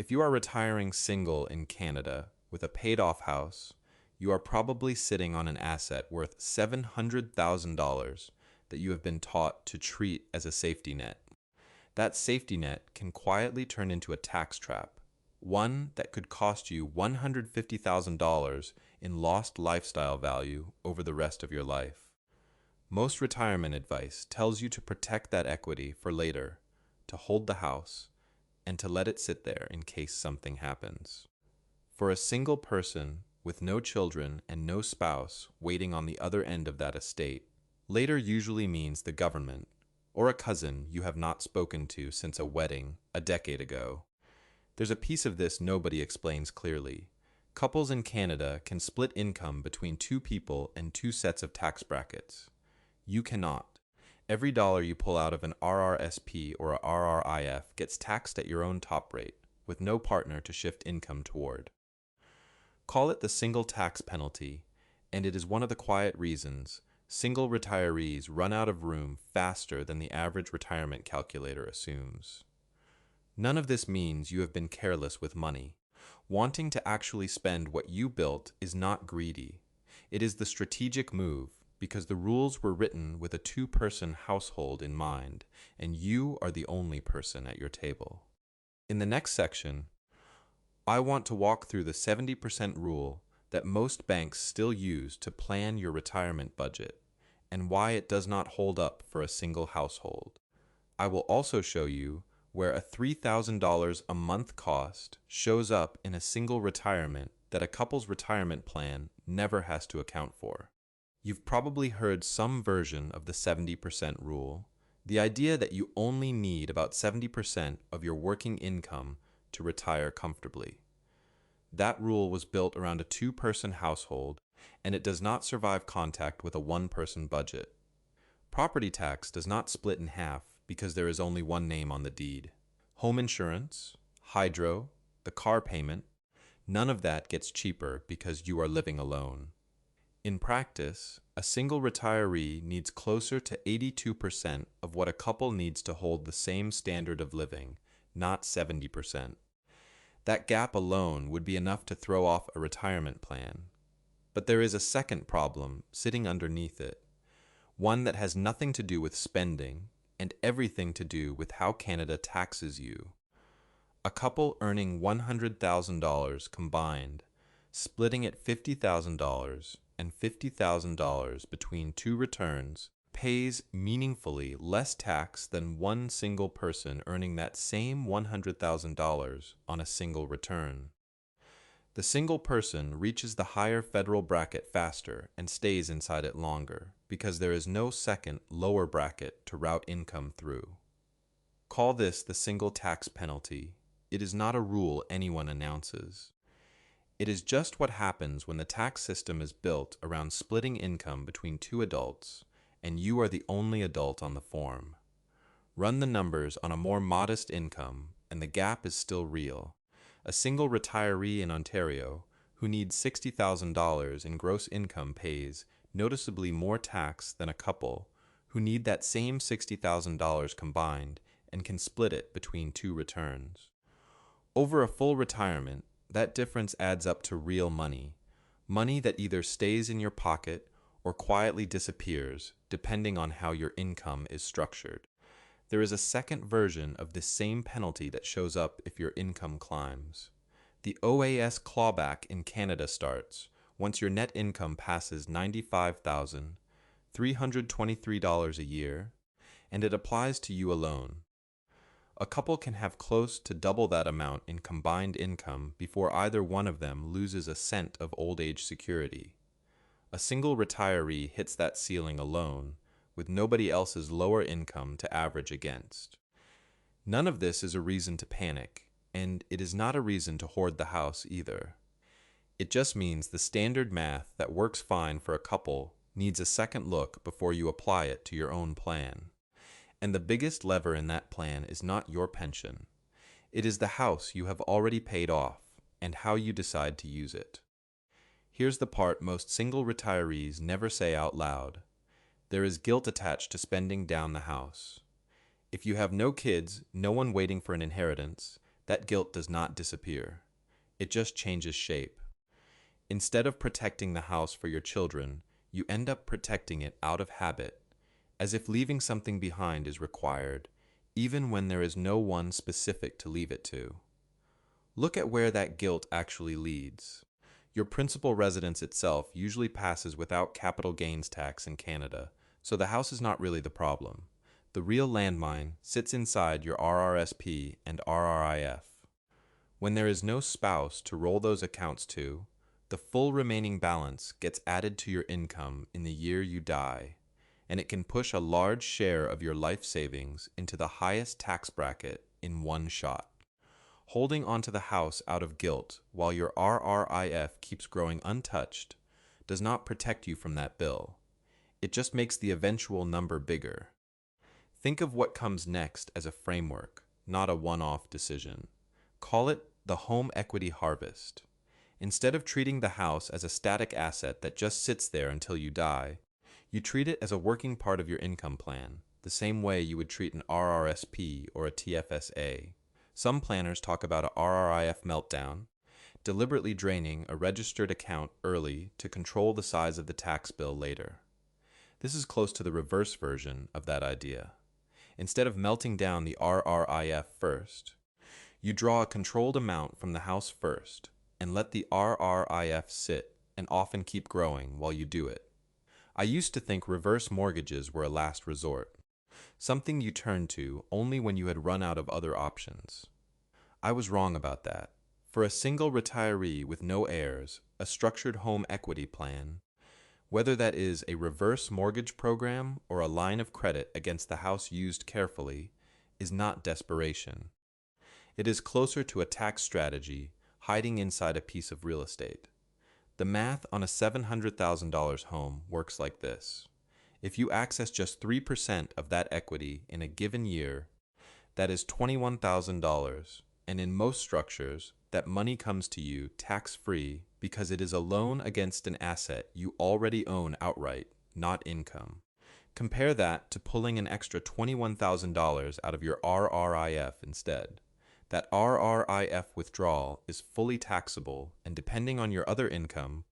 If you are retiring single in Canada with a paid-off house, you are probably sitting on an asset worth $700,000 that you have been taught to treat as a safety net. That safety net can quietly turn into a tax trap, one that could cost you $150,000 in lost lifestyle value over the rest of your life. Most retirement advice tells you to protect that equity for later, to hold the house, and to let it sit there in case something happens. For a single person with no children and no spouse waiting on the other end of that estate, later usually means the government, or a cousin you have not spoken to since a wedding a decade ago. There's a piece of this nobody explains clearly. Couples in Canada can split income between two people and two sets of tax brackets. You cannot. Every dollar you pull out of an RRSP or a RRIF gets taxed at your own top rate, with no partner to shift income toward. Call it the single tax penalty, and it is one of the quiet reasons single retirees run out of room faster than the average retirement calculator assumes. None of this means you have been careless with money. Wanting to actually spend what you built is not greedy. It is the strategic move, because the rules were written with a two-person household in mind, and you are the only person at your table. In the next section, I want to walk through the 70% rule that most banks still use to plan your retirement budget, and why it does not hold up for a single household. I will also show you where a $3,000 a month cost shows up in a single retirement that a couple's retirement plan never has to account for. You've probably heard some version of the 70% rule, the idea that you only need about 70% of your working income to retire comfortably. That rule was built around a two-person household, and it does not survive contact with a one-person budget. Property tax does not split in half because there is only one name on the deed. Home insurance, hydro, the car payment, none of that gets cheaper because you are living alone. In practice, a single retiree needs closer to 82% of what a couple needs to hold the same standard of living, not 70%. That gap alone would be enough to throw off a retirement plan. But there is a second problem sitting underneath it, one that has nothing to do with spending and everything to do with how Canada taxes you. A couple earning $100,000 combined, splitting it $50,000 and $50,000 between two returns, pays meaningfully less tax than one single person earning that same $100,000 on a single return. The single person reaches the higher federal bracket faster and stays inside it longer because there is no second, lower bracket to route income through. Call this the single tax penalty. It is not a rule anyone announces. It is just what happens when the tax system is built around splitting income between two adults, and you are the only adult on the form. Run the numbers on a more modest income, and the gap is still real. A single retiree in Ontario who needs $60,000 in gross income pays noticeably more tax than a couple who need that same $60,000 combined and can split it between two returns. Over a full retirement, that difference adds up to real money, money that either stays in your pocket or quietly disappears depending on how your income is structured. There is a second version of this same penalty that shows up if your income climbs. The OAS clawback in Canada starts once your net income passes $95,323 a year, and it applies to you alone. A couple can have close to double that amount in combined income before either one of them loses a cent of old age security. A single retiree hits that ceiling alone, with nobody else's lower income to average against. None of this is a reason to panic, and it is not a reason to hoard the house either. It just means the standard math that works fine for a couple needs a second look before you apply it to your own plan. And the biggest lever in that plan is not your pension. It is the house you have already paid off and how you decide to use it. Here's the part most single retirees never say out loud. There is guilt attached to spending down the house. If you have no kids, no one waiting for an inheritance, that guilt does not disappear. It just changes shape. Instead of protecting the house for your children, you end up protecting it out of habit, as if leaving something behind is required, even when there is no one specific to leave it to. Look at where that guilt actually leads. Your principal residence itself usually passes without capital gains tax in Canada, so the house is not really the problem. The real landmine sits inside your RRSP and RRIF. When there is no spouse to roll those accounts to, the full remaining balance gets added to your income in the year you die, and it can push a large share of your life savings into the highest tax bracket in one shot. Holding onto the house out of guilt while your RRIF keeps growing untouched does not protect you from that bill. It just makes the eventual number bigger. Think of what comes next as a framework, not a one-off decision. Call it the home equity harvest. Instead of treating the house as a static asset that just sits there until you die, you treat it as a working part of your income plan, the same way you would treat an RRSP or a TFSA. Some planners talk about a RRIF meltdown, deliberately draining a registered account early to control the size of the tax bill later. This is close to the reverse version of that idea. Instead of melting down the RRIF first, you draw a controlled amount from the house first and let the RRIF sit and often keep growing while you do it. I used to think reverse mortgages were a last resort, something you turned to only when you had run out of other options. I was wrong about that. For a single retiree with no heirs, a structured home equity plan, whether that is a reverse mortgage program or a line of credit against the house used carefully, is not desperation. It is closer to a tax strategy hiding inside a piece of real estate. The math on a $700,000 home works like this. If you access just 3% of that equity in a given year, that is $21,000, and in most structures, that money comes to you tax-free because it is a loan against an asset you already own outright, not income. Compare that to pulling an extra $21,000 out of your RRIF instead. That RRIF withdrawal is fully taxable, and depending on your other income,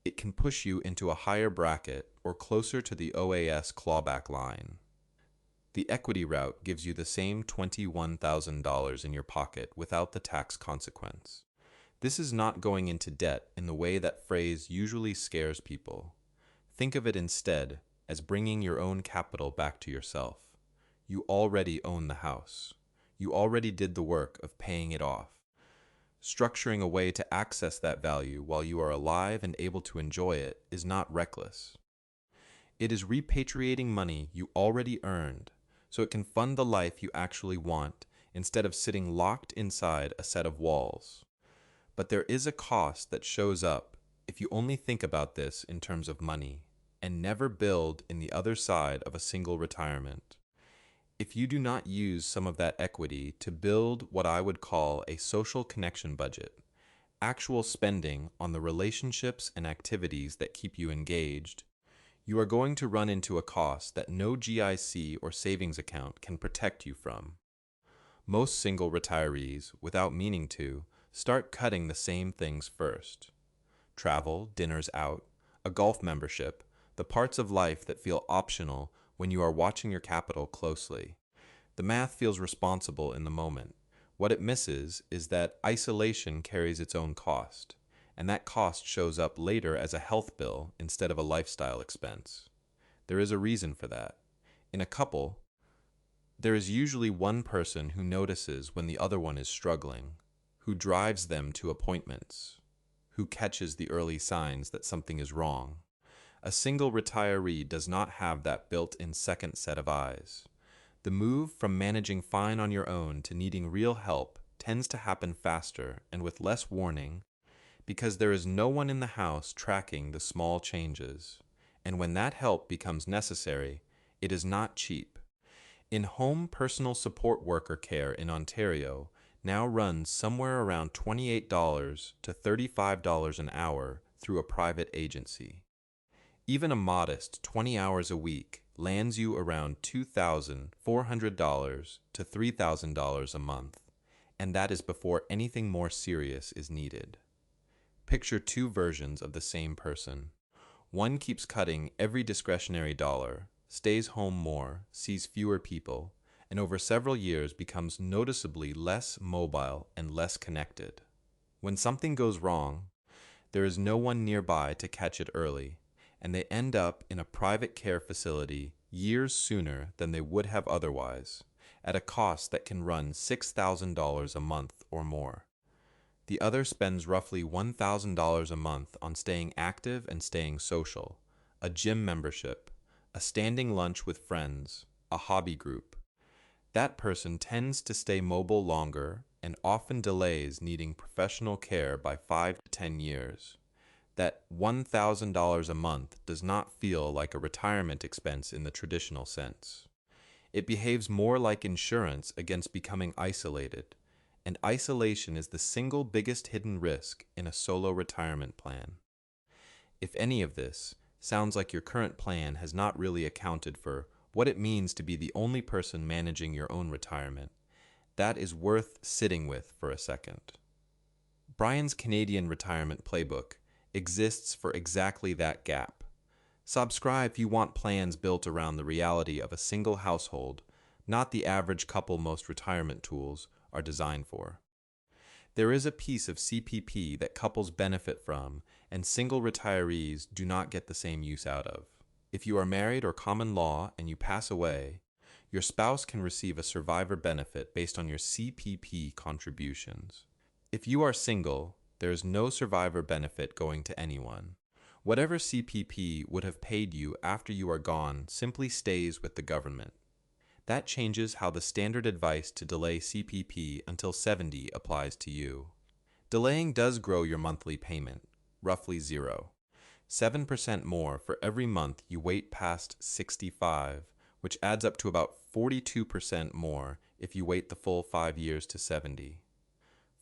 it can push you into a higher bracket or closer to the OAS clawback line. The equity route gives you the same $21,000 in your pocket without the tax consequence. This is not going into debt in the way that phrase usually scares people. Think of it instead as bringing your own capital back to yourself. You already own the house. You already did the work of paying it off. Structuring a way to access that value while you are alive and able to enjoy it is not reckless. It is repatriating money you already earned so it can fund the life you actually want instead of sitting locked inside a set of walls. But there is a cost that shows up if you only think about this in terms of money and never build in the other side of a single retirement. If you do not use some of that equity to build what I would call a social connection budget, actual spending on the relationships and activities that keep you engaged, you are going to run into a cost that no GIC or savings account can protect you from. Most single retirees, without meaning to, start cutting the same things first. Travel, dinners out, a golf membership, the parts of life that feel optional when you are watching your capital closely. The math feels responsible in the moment. What it misses is that isolation carries its own cost, and that cost shows up later as a health bill instead of a lifestyle expense. There is a reason for that. In a couple, there is usually one person who notices when the other one is struggling, who drives them to appointments, who catches the early signs that something is wrong. A single retiree does not have that built-in second set of eyes. The move from managing fine on your own to needing real help tends to happen faster and with less warning because there is no one in the house tracking the small changes. And when that help becomes necessary, it is not cheap. In-home personal support worker care in Ontario now runs somewhere around $28 to $35 an hour through a private agency. Even a modest 20 hours a week lands you around $2,400 to $3,000 a month, and that is before anything more serious is needed. Picture two versions of the same person. One keeps cutting every discretionary dollar, stays home more, sees fewer people, and over several years becomes noticeably less mobile and less connected. When something goes wrong, there is no one nearby to catch it early, and they end up in a private care facility years sooner than they would have otherwise, at a cost that can run $6,000 a month or more. The other spends roughly $1,000 a month on staying active and staying social, a gym membership, a standing lunch with friends, a hobby group. That person tends to stay mobile longer and often delays needing professional care by 5 to 10 years. That $1,000 a month does not feel like a retirement expense in the traditional sense. It behaves more like insurance against becoming isolated, and isolation is the single biggest hidden risk in a solo retirement plan. If any of this sounds like your current plan has not really accounted for what it means to be the only person managing your own retirement, that is worth sitting with for a second. Brian's Canadian Retirement Playbook exists for exactly that gap. Subscribe if you want plans built around the reality of a single household, not the average couple most retirement tools are designed for. There is a piece of CPP that couples benefit from and single retirees do not get the same use out of. If you are married or common law and you pass away, your spouse can receive a survivor benefit based on your CPP contributions. If you are single, there is no survivor benefit going to anyone. Whatever CPP would have paid you after you are gone simply stays with the government. That changes how the standard advice to delay CPP until 70 applies to you. Delaying does grow your monthly payment, roughly zero. 7% more for every month you wait past 65, which adds up to about 42% more if you wait the full 5 years to 70.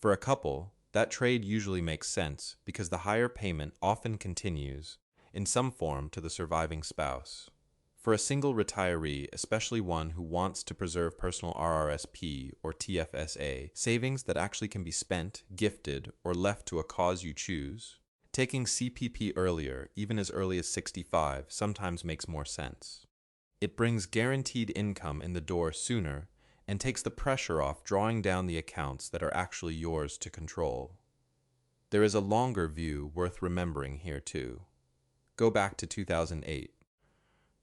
For a couple, that trade usually makes sense because the higher payment often continues, in some form, to the surviving spouse. For a single retiree, especially one who wants to preserve personal RRSP or TFSA, savings that actually can be spent, gifted, or left to a cause you choose, taking CPP earlier, even as early as 65, sometimes makes more sense. It brings guaranteed income in the door sooner and takes the pressure off drawing down the accounts that are actually yours to control. There is a longer view worth remembering here too. Go back to 2008.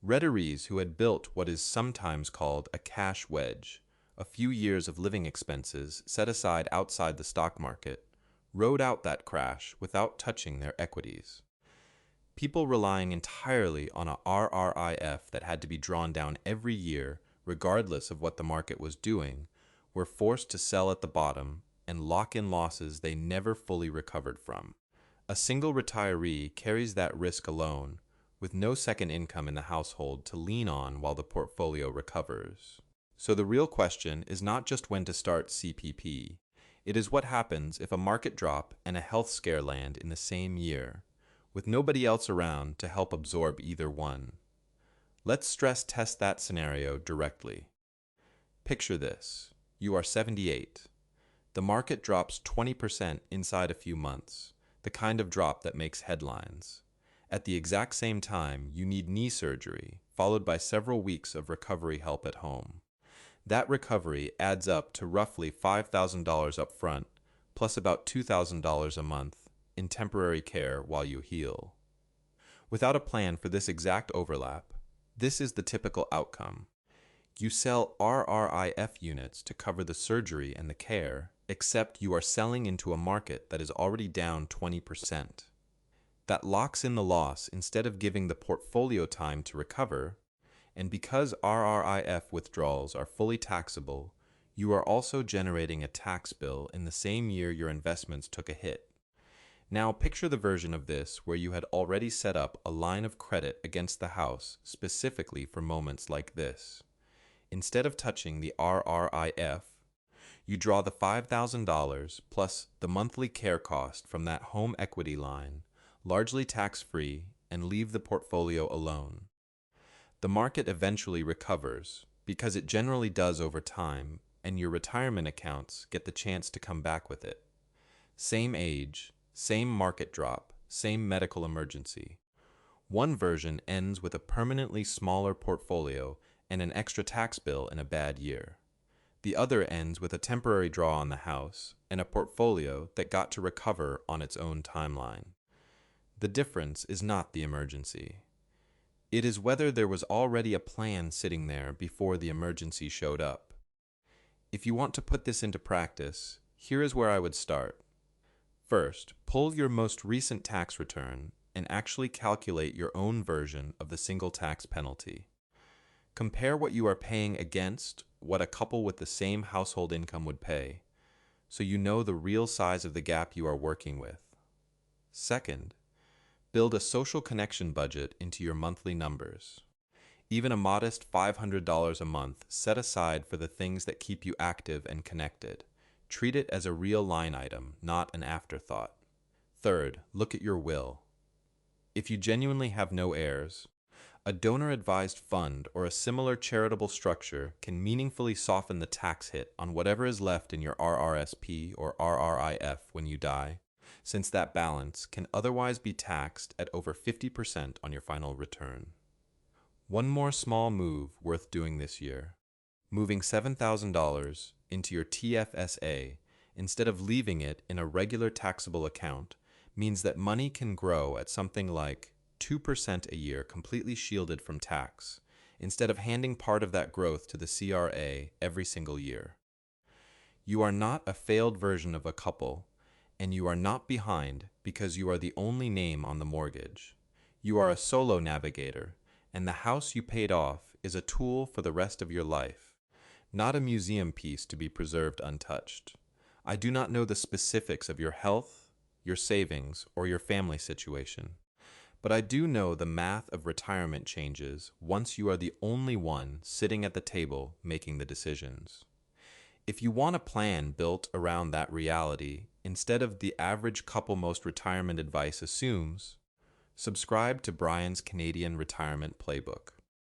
Retirees who had built what is sometimes called a cash wedge, a few years of living expenses set aside outside the stock market, rode out that crash without touching their equities. People relying entirely on a RRIF that had to be drawn down every year, regardless of what the market was doing, were forced to sell at the bottom and lock in losses they never fully recovered from. A single retiree carries that risk alone, with no second income in the household to lean on while the portfolio recovers. So the real question is not just when to start CPP. It is what happens if a market drop and a health scare land in the same year, with nobody else around to help absorb either one. Let's stress test that scenario directly. Picture this. You are 78. The market drops 20% inside a few months, the kind of drop that makes headlines. At the exact same time, you need knee surgery, followed by several weeks of recovery help at home. That recovery adds up to roughly $5,000 up front, plus about $2,000 a month in temporary care while you heal. Without a plan for this exact overlap, this is the typical outcome. You sell RRIF units to cover the surgery and the care, except you are selling into a market that is already down 20%. That locks in the loss instead of giving the portfolio time to recover, and because RRIF withdrawals are fully taxable, you are also generating a tax bill in the same year your investments took a hit. Now picture the version of this where you had already set up a line of credit against the house specifically for moments like this. Instead of touching the RRIF, you draw the $5,000 plus the monthly care cost from that home equity line, largely tax-free, and leave the portfolio alone. The market eventually recovers, because it generally does over time, and your retirement accounts get the chance to come back with it. Same age, same market drop, same medical emergency. One version ends with a permanently smaller portfolio and an extra tax bill in a bad year. The other ends with a temporary draw on the house and a portfolio that got to recover on its own timeline. The difference is not the emergency. It is whether there was already a plan sitting there before the emergency showed up. If you want to put this into practice, here is where I would start. First, pull your most recent tax return and actually calculate your own version of the single tax penalty. Compare what you are paying against what a couple with the same household income would pay, so you know the real size of the gap you are working with. Second, build a social connection budget into your monthly numbers. Even a modest $500 a month set aside for the things that keep you active and connected. Treat it as a real line item, not an afterthought. Third, look at your will. If you genuinely have no heirs, a donor-advised fund or a similar charitable structure can meaningfully soften the tax hit on whatever is left in your RRSP or RRIF when you die, since that balance can otherwise be taxed at over 50% on your final return. One more small move worth doing this year: moving $7,000 into your TFSA instead of leaving it in a regular taxable account means that money can grow at something like 2% a year completely shielded from tax, instead of handing part of that growth to the CRA every single year. You are not a failed version of a couple, and you are not behind because you are the only name on the mortgage. You are a solo navigator, and the house you paid off is a tool for the rest of your life, not a museum piece to be preserved untouched. I do not know the specifics of your health, your savings, or your family situation, but I do know the math of retirement changes once you are the only one sitting at the table making the decisions. If you want a plan built around that reality instead of the average couple most retirement advice assumes, subscribe to Brian's Canadian Retirement Playbook.